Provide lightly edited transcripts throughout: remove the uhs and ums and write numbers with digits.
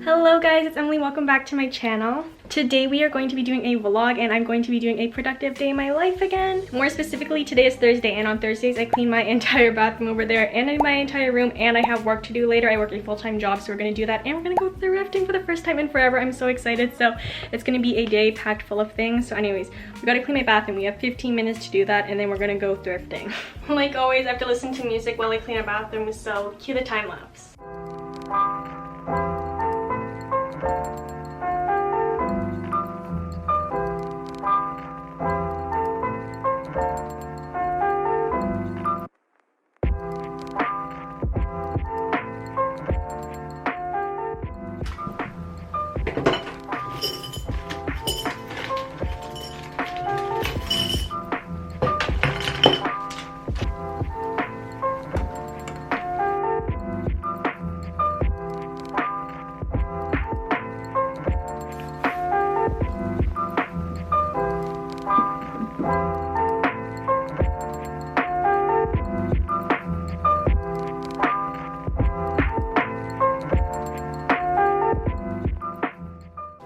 Hello guys, it's Emily. Welcome back to my channel. Today we are going to be doing a vlog and I'm going to be doing a productive day in my life again. More specifically, today is Thursday and on Thursdays I clean my entire bathroom over there and in my entire room, and I have work to do later. I work a full-time job, so we're going to do that and we're going to go thrifting for the first time in forever. I'm so excited. So it's going to be a day packed full of things. So anyways, we got to clean my bathroom. We have 15 minutes to do that and then we're going to go thrifting. Like always, I have to listen to music while I clean a bathroom, so cue the time lapse.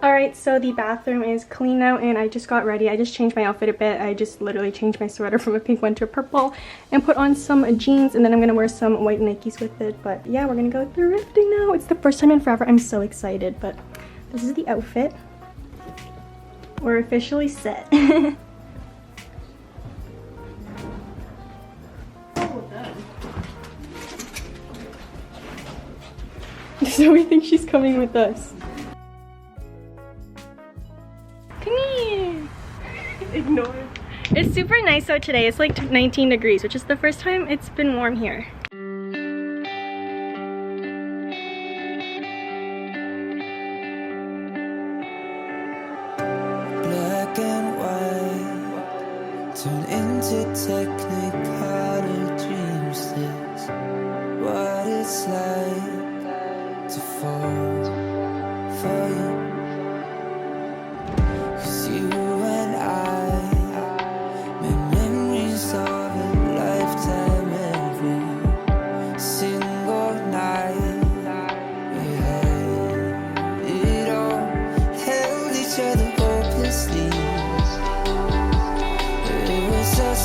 Alright, so the bathroom is clean now and I just got ready. I just changed my outfit a bit. I just literally changed my sweater from a pink one to a purple and put on some jeans, and then I'm going to wear some white Nikes with it. But yeah, we're going to go thrifting now. It's the first time in forever. I'm so excited, but this is the outfit. We're officially set. So we think she's coming with us. Come here. Ignore it. It's super nice out today. It's like 19 degrees, which is the first time it's been warm here. Black and white turn into technicolor dreams. This what it's like to fall for you.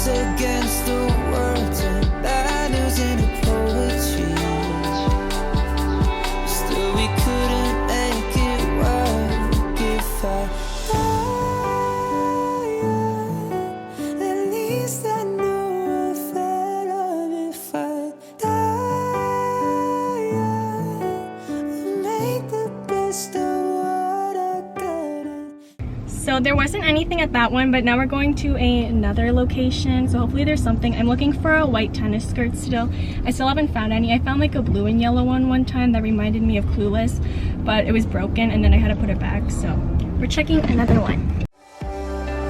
Against the world, and that news in the poetry. Still we couldn't make it work if I died. At least I know I felt if I died. I'll make the best of what I got. So there wasn't anything at that one, but now we're going to another location, so hopefully there's something. I'm looking for a white tennis skirt still. I still haven't found any. I found like a blue and yellow one time that reminded me of Clueless, but it was broken and then I had to put it back, so we're checking another one.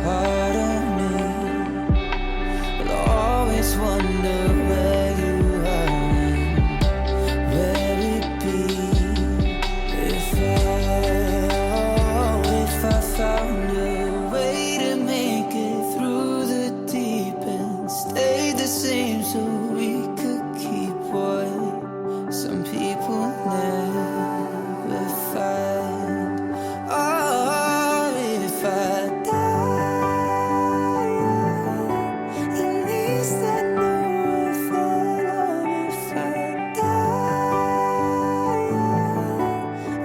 Part of me will always wonder where you are and where it be if I found a way to make it through the deep and stay the same, so we could keep what some people never find. Oh, if I die, at least I know I felt if I die,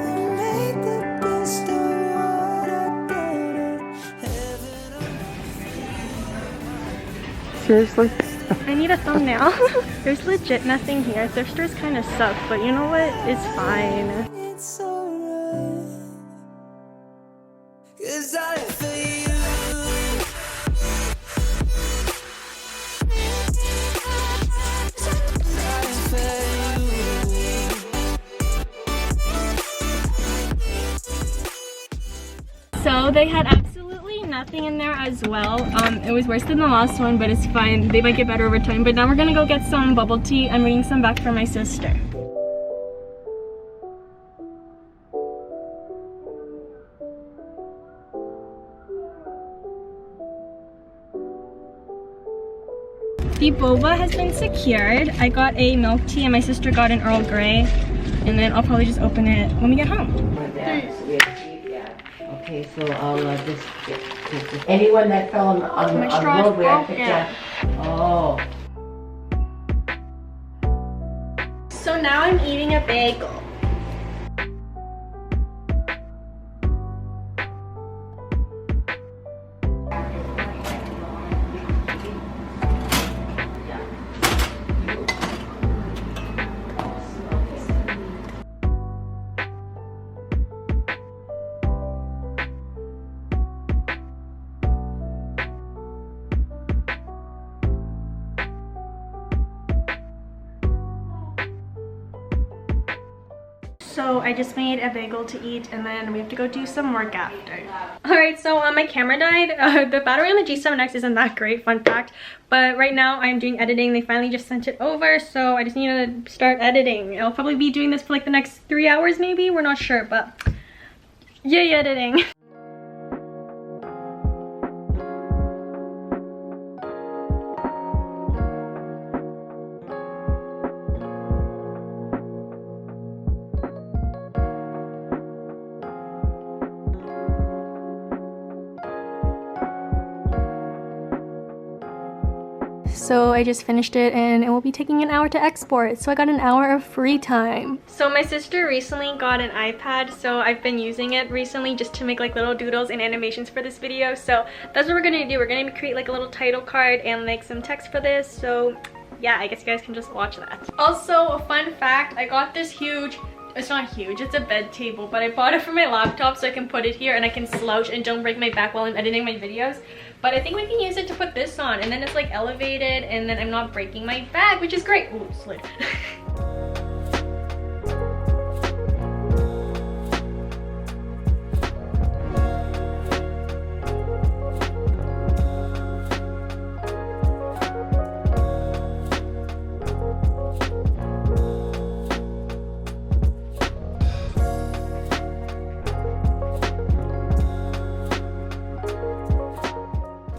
I'll make the best of what I got. Heaven. Seriously? I need a thumbnail. There's legit nothing here. Thrift stores kind of suck, but you know what? It's fine. It's alright, 'cause I live for you. I live for you. So they had absolutely nothing in there as well. It was worse than the last one, but it's fine. They might get better over time. But now we're gonna go get some bubble tea. I'm bringing some back for my sister. The boba has been secured. I got a milk tea and my sister got an Earl Grey. And then I'll probably just open it when we get home. Okay, so I'll just anyone that fell on the roadway, I picked up. Oh. So now I'm eating a bagel. So I just made a bagel to eat and then we have to go do some work after. Alright, so my camera died. The battery on the G7X isn't that great, fun fact. But right now I'm doing editing. They finally just sent it over, so I just need to start editing. I'll probably be doing this for like the next 3 hours maybe, we're not sure, but yay editing. So I just finished it and it will be taking an hour to export. So I got an hour of free time. So my sister recently got an iPad, so I've been using it recently just to make like little doodles and animations for this video. So that's what we're gonna do. We're gonna create like a little title card and like some text for this. So yeah, I guess you guys can just watch that. Also, a fun fact, I got this huge, it's not huge, it's a bed table, but I bought it for my laptop so I can put it here and I can slouch and don't break my back while I'm editing my videos. But I think we can use it to put this on and then it's like elevated and then I'm not breaking my back, which is great. Ooh, slid.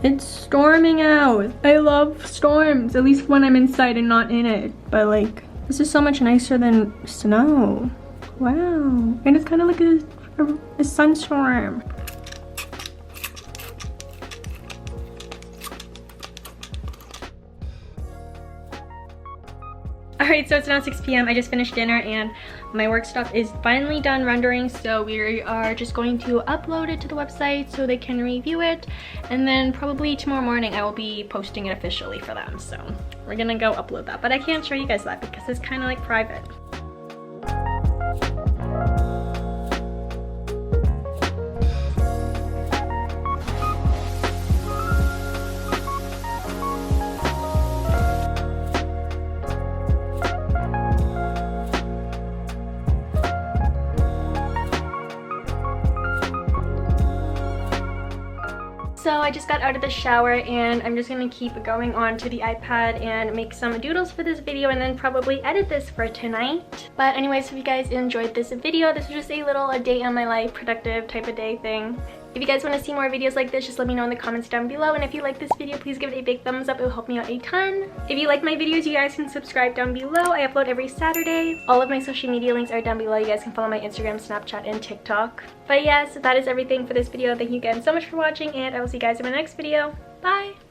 It's storming out. I love storms, at least when I'm inside and not in it. But like, this is so much nicer than snow. Wow. And it's kind of like a sunstorm. Alright, so it's now 6 p.m. I just finished dinner and my work stuff is finally done rendering, so we are just going to upload it to the website so they can review it, and then probably tomorrow morning I will be posting it officially for them. So we're gonna go upload that, but I can't show you guys that because it's kind of like private. So I just got out of the shower and I'm just gonna keep going on to the iPad and make some doodles for this video and then probably edit this for tonight. But anyways, if you guys enjoyed this video, this was just a little day on my life, productive type of day thing. If you guys want to see more videos like this, just let me know in the comments down below. And if you like this video, please give it a big thumbs up. It will help me out a ton. If you like my videos, you guys can subscribe down below. I upload every Saturday. All of my social media links are down below. You guys can follow my Instagram, Snapchat, and TikTok. But yes, that is everything for this video. Thank you again so much for watching, and I will see you guys in my next video. Bye!